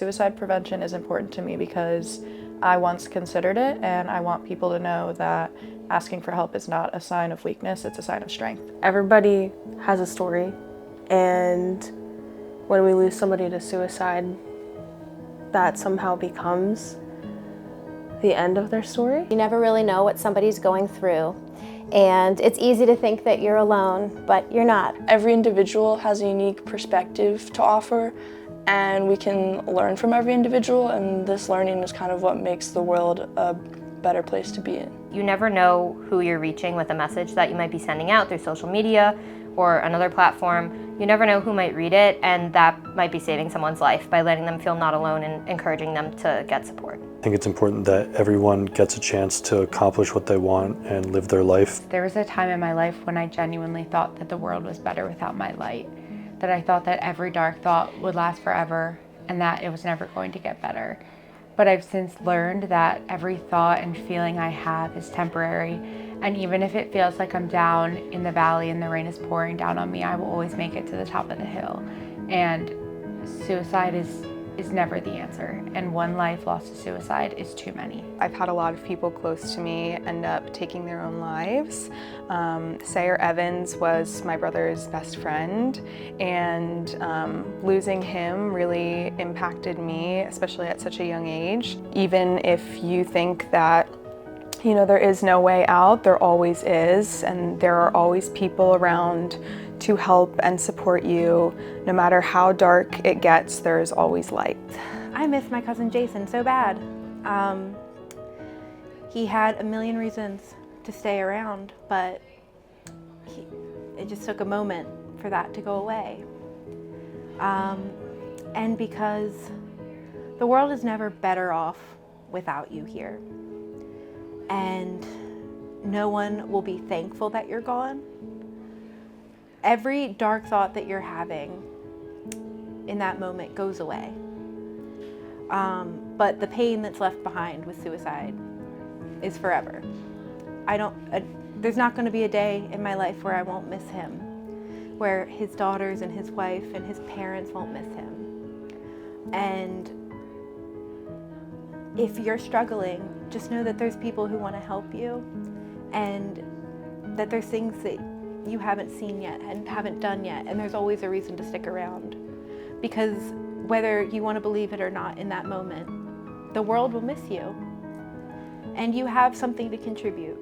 Suicide prevention is important to me because I once considered it, and I want people to know that asking for help is not a sign of weakness, it's a sign of strength. Everybody has a story, and when we lose somebody to suicide, that somehow becomes the end of their story. You never really know what somebody's going through, and it's easy to think that you're alone, but you're not. Every individual has a unique perspective to offer, and we can learn from every individual, and this learning is kind of what makes the world a better place to be in. You never know who you're reaching with a message that you might be sending out through social media or another platform. You never know who might read it, and that might be saving someone's life by letting them feel not alone and encouraging them to get support. I think it's important that everyone gets a chance to accomplish what they want and live their life. There was a time in my life when I genuinely thought that the world was better without my light, that I thought that every dark thought would last forever and that it was never going to get better. But I've since learned that every thought and feeling I have is temporary, and even if it feels like I'm down in the valley and the rain is pouring down on me, I will always make it to the top of the hill. And suicide is never the answer, and one life lost to suicide is too many. I've had a lot of people close to me end up taking their own lives. Sayer Evans was my brother's best friend, and losing him really impacted me, especially at such a young age. Even if you think that there is no way out, there always is, and there are always people around to help and support you. No matter how dark it gets, there is always light. I miss my cousin Jason so bad. He had a million reasons to stay around, but it just took a moment for that to go away. And because the world is never better off without you here. And no one will be thankful that you're gone. Every dark thought that you're having in that moment goes away. But the pain that's left behind with suicide is forever. There's not going to be a day in my life where I won't miss him, where his daughters and his wife and his parents won't miss him. And if you're struggling, just know that there's people who want to help you, and that there's things that you haven't seen yet and haven't done yet, and there's always a reason to stick around. Because whether you want to believe it or not in that moment, the world will miss you, and you have something to contribute.